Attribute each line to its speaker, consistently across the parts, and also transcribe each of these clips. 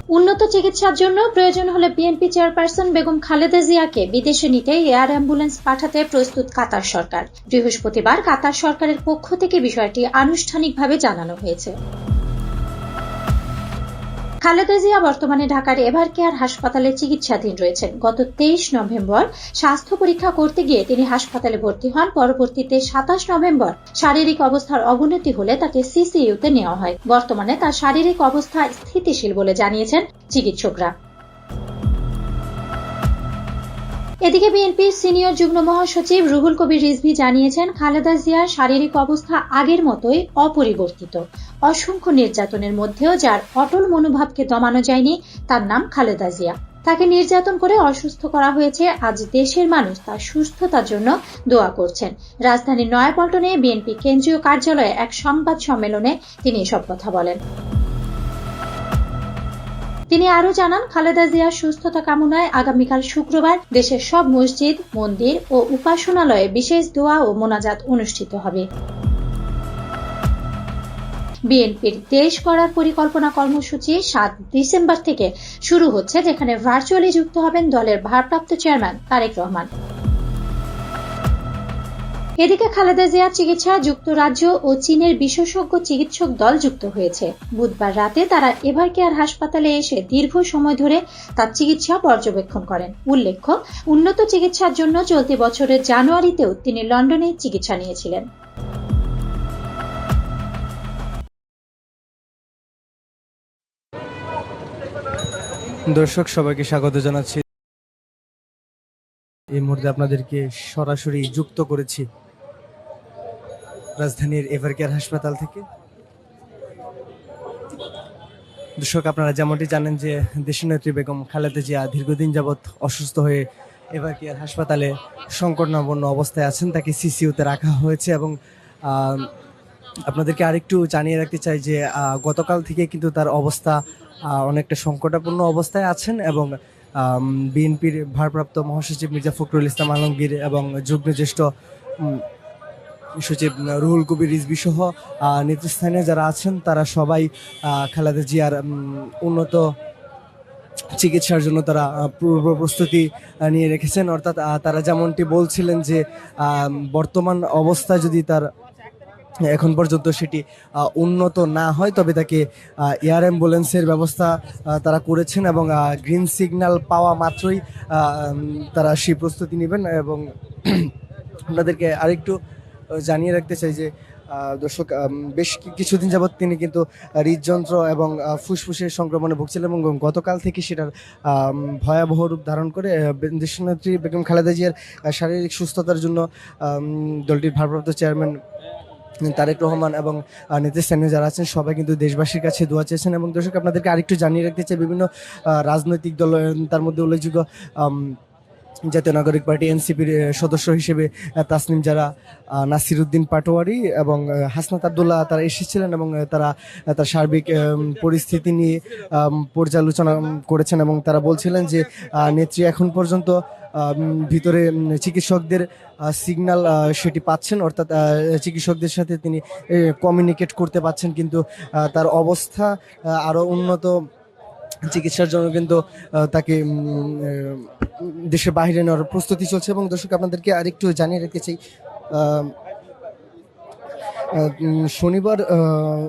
Speaker 1: উন্নত চিকিৎসার জন্য প্রয়োজন হলে বিএনপি চেয়ারপারসন বেগম খালেদা জিয়াকে বিদেশে নিতে এয়ার অ্যাম্বুলেন্স পাঠাতে প্রস্তুত কাতার সরকার। বৃহস্পতিবার কাতার সরকারের পক্ষ থেকে বিষয়টি আনুষ্ঠানিকভাবে জানানো হয়েছে। খালেদা জিয়া বর্তমানে ঢাকার এভারকেয়ার হাসপাতালে চিকিৎসাধীন রয়েছেন। গত 23 নভেম্বর স্বাস্থ্য পরীক্ষা করতে গিয়ে তিনি হাসপাতালে ভর্তি হন। পরবর্তীতে 27 নভেম্বর শারীরিক অবস্থার অবনতি হলে তাকে সিসিইউতে নেওয়া হয়। বর্তমানে তার শারীরিক অবস্থা স্থিতিশীল বলে জানিয়েছেন চিকিৎসকরা। এদিকে বিএনপির সিনিয়র যুগ্ম মহাসচিব রুহুল কবির রিজভী জানিয়েছেন, খালেদা জিয়ার শারীরিক অবস্থা আগের মতোই অপরিবর্তিত। অসংখ্য নির্যাতনের মধ্যেও যার অটল মনোভাবকে দমানো যায়নি তার নাম খালেদা জিয়া। তাকে নির্যাতন করে অসুস্থ করা হয়েছে। আজ দেশের মানুষ তার সুস্থতার জন্য দোয়া করছেন। রাজধানীর নয়াপল্টনে বিএনপি কেন্দ্রীয় কার্যালয়ে এক সংবাদ সম্মেলনে তিনি এসব কথা বলেন। তিনি আরো জানান, খালেদা জিয়ার সুস্থতা কামনায় আগামীকাল শুক্রবার দেশের সব মসজিদ, মন্দির ও উপাসনালয়ে বিশেষ দোয়া ও মোনাজাত অনুষ্ঠিত হবে। বিএনপির দেশ গড়ার পরিকল্পনা কর্মসূচি 7 ডিসেম্বর থেকে শুরু হচ্ছে, যেখানে ভার্চুয়ালি যুক্ত হবেন দলের ভারপ্রাপ্ত চেয়ারম্যান তারেক রহমান। এদিকে খালেদা জিয়ার চিকিৎসায় যুক্তরাজ্য ও চীনের বিশেষজ্ঞ চিকিৎসক দল যুক্ত হয়েছে। বুধবার রাতে তারা এভারকেয়ার হাসপাতালে এসে দীর্ঘ সময় ধরে তার চিকিৎসা পর্যবেক্ষণ করেন। উল্লেখ্য, উন্নত চিকিৎসার জন্য চলতি বছরের জানুয়ারিতেও তিনি লন্ডনে চিকিৎসা নিয়েছিলেন।
Speaker 2: দর্শক সবাইকে স্বাগত জানাচ্ছি। এই মুহূর্তে আপনাদেরকে সরাসরি যুক্ত করেছি রাজধানীর এভারকেয়ার হাসপাতাল থেকে। দর্শক, আপনারা যেমনটি জানেন যে দেশনেত্রী বেগম খালেদা জিয়া দীর্ঘদিন যাবৎ অসুস্থ হয়ে এভারকেয়ার হাসপাতালে সংকটাপন্ন অবস্থায় আছেন। তাকে সিসিইউতে রাখা হয়েছে এবং আপনাদেরকে আরেকটু জানিয়ে রাখতে চাই যে গতকাল থেকে কিন্তু তার অবস্থা অনেকটা সংকটাপন্ন অবস্থায় আছেন এবং বিএনপির ভারপ্রাপ্ত মহাসচিব মির্জা ফখরুল ইসলাম আলমগীর এবং যুগ্ম জ্যেষ্ঠ সচিব রুহুল কবির রিজভী সহ নেতৃস্থানীয় যারা আছেন তারা সবাই খালেদা জিয়ার উন্নত চিকিৎসার জন্য তারা পূর্ব প্রস্তুতি নিয়ে রেখেছেন। অর্থাৎ তারা যেমনটি বলছিলেন যে বর্তমান অবস্থা যদি তার এখন পর্যন্ত সেটি উন্নত না হয় তবে তাকে এয়ার অ্যাম্বুলেন্সের ব্যবস্থা তারা করেছেন এবং গ্রিন সিগন্যাল পাওয়া মাত্রই তারা সেই প্রস্তুতি নেবেন। এবং আপনাদেরকে আরেকটু জানিয়ে রাখতে চাই যে দর্শক, বেশ কিছুদিন যাবৎ তিনি কিন্তু হৃদযন্ত্র এবং ফুসফুসের সংক্রমণে ভুগছিলেন এবং গতকাল থেকে সেটার ভয়াবহ রূপ ধারণ করে দেশনেত্রী বেগম খালেদা জিয়ার শারীরিক সুস্থতার জন্য দলটির ভারপ্রাপ্ত চেয়ারম্যান তারেক রহমান এবং নেতৃস্থানীয় যারা আছেন সবাই কিন্তু দেশবাসীর কাছে দোয়া চেয়েছেন। এবং দর্শক, আপনাদেরকে আরেকটু জানিয়ে রাখতে চাই, বিভিন্ন রাজনৈতিক দল, তার মধ্যে উল্লেখযোগ্য জাতীয় নাগরিক পার্টি এনসিপির সদস্য হিসেবে তাসনিম যারা, নাসিরউদ্দিন পাটোয়ারি এবং হাসনাত আবদুল্লাহ তারা এসেছিলেন এবং তারা তার সার্বিক পরিস্থিতি নিয়ে পর্যালোচনা করেছেন এবং তারা বলছিলেন যে নেত্রী এখন পর্যন্ত ভিতরে চিকিৎসকদের সিগন্যাল সেটি পাচ্ছেন, অর্থাৎ চিকিৎসকদের সাথে তিনি কমিউনিকেট করতে পাচ্ছেন, কিন্তু তার অবস্থা আরও উন্নত চিকিৎসার জন্য কিন্তু তাকে দেশের বাইরে নেওয়ার প্রস্তুতি চলছে। এবং দর্শক, আপনাদেরকে আরেকটু জানিয়ে রাখতে চাই, শনিবার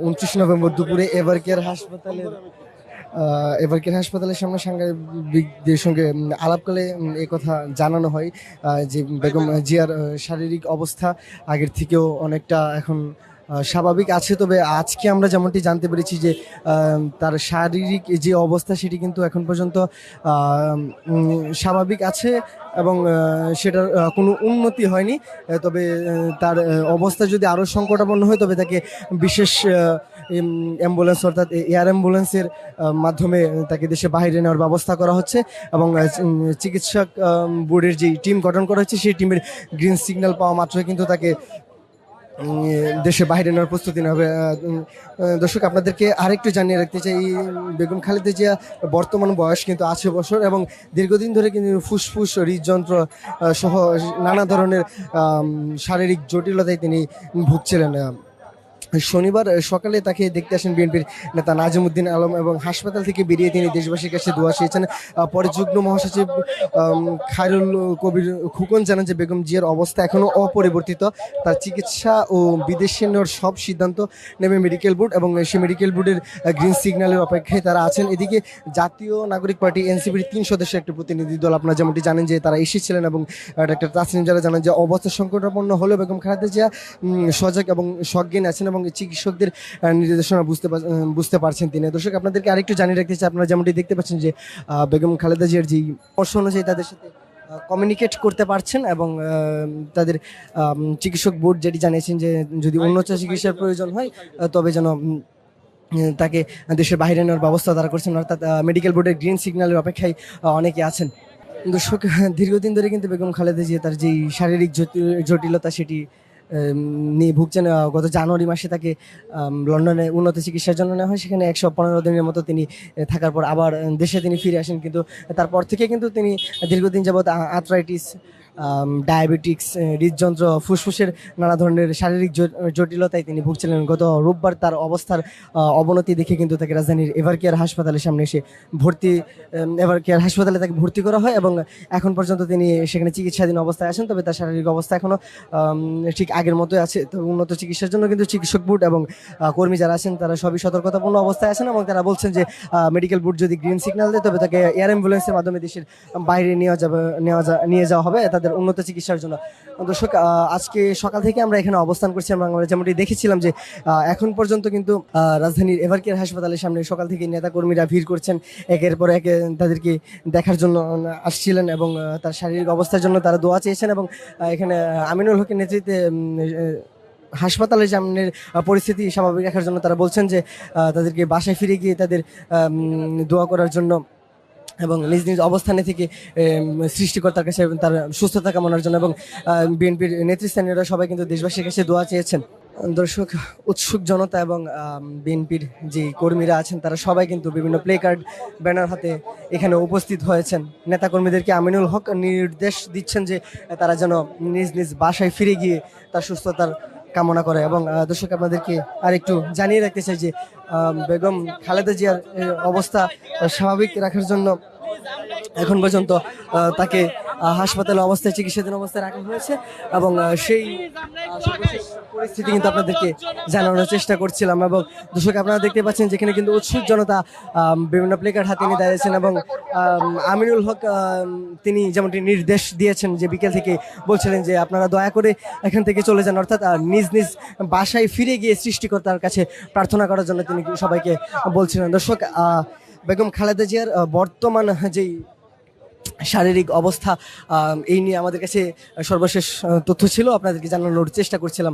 Speaker 2: 29 নভেম্বর দুপুরে এভারকেয়ার হাসপাতালের সামনে সাংবাদিকদের সঙ্গে আলাপকালে এই কথা জানানো হয় যে বেগম জিয়ার শারীরিক অবস্থা আগের থেকেও অনেকটা এখন স্বাভাবিক আছে। তবে আজকে আমরা যেমনটি জানতে পেরেছি যে তার শারীরিক যে অবস্থা সেটি কিন্তু এখন পর্যন্ত স্বাভাবিক আছে এবং সেটার কোনো উন্নতি হয়নি। তবে তার অবস্থা যদি আরও সংকটাপন্ন হয় তবে তাকে বিশেষ অ্যাম্বুলেন্স অর্থাৎ এয়ার অ্যাম্বুলেন্সের মাধ্যমে তাকে দেশে বাইরে নেওয়ার ব্যবস্থা করা হচ্ছে এবং চিকিৎসক বোর্ডের যে টিম গঠন করা হচ্ছে সেই টিমের গ্রিন সিগন্যাল পাওয়া মাত্রই কিন্তু তাকে দেশে বাইরে নেওয়ার প্রস্তুতি নেওয়া হবে। দর্শক, আপনাদেরকে আরেকটু জানিয়ে রাখতে চাই, বেগম খালেদা জিয়া বর্তমান বয়স কিন্তু 8 বছর এবং দীর্ঘদিন ধরে কিন্তু ফুসফুস, হৃদযন্ত্র সহ নানা ধরনের শারীরিক জটিলতায় তিনি ভুগছিলেন। শনিবার সকালে তাকে দেখতে আসেন বিএনপির নেতা নাজিমুদ্দিন আলম এবং হাসপাতাল থেকে বেরিয়ে তিনি দেশবাসীর কাছে দোয়া চেয়েছেন। পরে যুগ্ম মহাসচিব খায়রুল কবির খোকন জানান যে বেগম জিয়ার অবস্থা এখনও অপরিবর্তিত, তার চিকিৎসা ও বিদেশে নেওয়ার সব সিদ্ধান্ত নেবে মেডিকেল বোর্ড এবং সেই মেডিকেল বোর্ডের গ্রিন সিগন্যালের অপেক্ষায় তারা আছেন। এদিকে জাতীয় নাগরিক পার্টি এনসিপির 3 সদস্যের একটি প্রতিনিধি দল আপনারা যেমনটি জানেন যে তারা এসেছিলেন এবং ডক্টর তাসনিম যারা জানান যে অবস্থা সংকটাপন্ন হলেও বেগম খালেদা জিয়া সজাগ এবং সজ্ঞান আছেন এবং চিকিৎসকদের নির্দেশনা বুঝতে পারছেন তিনি। দর্শক আপনাদেরকে আরেকটু জানিয়ে রাখতে চাই, আপনারা যেমনটি দেখতে পাচ্ছেন যে বেগম খালেদা জিয়ার যেই পরামর্শ অনুযায়ী তাদের সাথে কমিউনিকেট করতে পারছেন এবং তাদের চিকিৎসক বোর্ড যেটি জানিয়েছেন যে যদি উন্নত চিকিৎসার প্রয়োজন হয় তবে যেন তাকে দেশের বাইরে নেওয়ার ব্যবস্থা তারা করছেন, অর্থাৎ মেডিকেল বোর্ডের গ্রিন সিগন্যালের অপেক্ষায় অনেকে আছেন। দর্শক দীর্ঘদিন ধরে কিন্তু বেগম খালেদা জিয়া তার যেই শারীরিক জটিলতা সেটি নিয়ে ভুগছেন। গত জানুয়ারি মাসে তাকে লন্ডনে উন্নত চিকিৎসার জন্য নেওয়া হয়, সেখানে 115 দিনের মতো তিনি থাকার পর আবার দেশে তিনি ফিরে আসেন, কিন্তু তারপর থেকে কিন্তু তিনি দীর্ঘদিন যাবৎ আর্থ্রাইটিস, ডায়াবেটিক্স, হৃদযন্ত্র, ফুসফুসের নানা ধরনের শারীরিক জটিলতায় তিনি ভুগছিলেন। গত রোববার তার অবস্থার অবনতি দেখে কিন্তু তাকে রাজধানীর এভারকেয়ার হাসপাতালের সামনে এসে এভারকেয়ার হাসপাতালে তাকে ভর্তি করা হয় এবং এখন পর্যন্ত তিনি সেখানে চিকিৎসাধীন অবস্থায় আছেন। তবে তার শারীরিক অবস্থা এখনও ঠিক আগের মতোই আছে। তো উন্নত চিকিৎসার জন্য কিন্তু চিকিৎসক বোর্ড এবং কর্মী যারা আছেন তারা সবই সতর্কতাপূর্ণ অবস্থায় আছেন এবং তারা বলছেন যে মেডিকেল বোর্ড যদি গ্রিন সিগন্যাল দেয় তবে তাকে এয়ার অ্যাম্বুলেন্সের মাধ্যমে দেশের বাইরে নিয়ে যাওয়া হবে তাদের উন্নত চিকিৎসার জন্য। দর্শক আজকে সকাল থেকে আমরা এখানে অবস্থান করছি এবং আমরা যেমনটি দেখেছিলাম যে এখন পর্যন্ত কিন্তু রাজধানীর এভারকেয়ার হাসপাতালের সামনে সকাল থেকে নেতা কর্মীরা ভিড় করছেন, একের পর এক তাদেরকে দেখার জন্য আসছিলেন এবং তার শারীরিক অবস্থার জন্য তারা দোয়া চেয়েছেন এবং এখানে আমিনুল হকের নেতৃত্বে হাসপাতালের সামনের পরিস্থিতি স্বাভাবিক রাখার জন্য তারা বলছেন যে তাদেরকে বাসায় ফিরে গিয়ে তাদের দোয়া করার জন্য এবং নিজ নিজ অবস্থানে থেকে সৃষ্টিকর্তার কাছে তার সুস্থতা কামনার জন্য এবং বিএনপির নেতৃস্থানীয়রা সবাই কিন্তু দেশবাসীর কাছে দোয়া চেয়েছেন। দর্শক উৎসুক জনতা এবং বিএনপির যে কর্মীরা আছেন তারা সবাই কিন্তু বিভিন্ন প্লে কার্ড, ব্যানার হাতে এখানে উপস্থিত হয়েছেন। নেতাকর্মীদেরকে আমিনুল হক নির্দেশ দিচ্ছেন যে তারা যেন নিজ নিজ বাসায় ফিরে গিয়ে তার সুস্থতার কামনা করে। এবং দর্শক আপনাদেরকে আর একটু জানিয়ে রাখতে চাই যে বেগম খালেদা জিয়ার অবস্থা স্বাভাবিক রাখার জন্য এখন পর্যন্ত তাকে হাসপাতালে অবস্থায় চিকিৎসাধীন অবস্থায় রাখা হয়েছে এবং সেই সর্বশেষ পরিস্থিতি কিন্তু আপনাদেরকে জানানোর চেষ্টা করছিলাম। এবং দর্শক আপনারা দেখতে পাচ্ছেন যেখানে কিন্তু উৎসুক জনতা বিভিন্ন প্লেকার্ড হাতে নিয়ে দাঁড়িয়েছেন এবং আমিনুল হক তিনি যেমনটি নির্দেশ দিয়েছেন যে বিকেল থেকে বলছিলেন যে আপনারা দয়া করে এখান থেকে চলে যান, অর্থাৎ নিজ নিজ বাসায় ফিরে গিয়ে সৃষ্টিকর্তার কাছে প্রার্থনা করার জন্য তিনি সবাইকে বলছিলেন। দর্শক বেগম খালেদা জিয়ার বর্তমান যেই শারীরিক অবস্থা এই নিয়ে আমাদের কাছে সর্বশেষ তথ্য ছিল, আপনাদেরকে জানানোর চেষ্টা করছিলাম।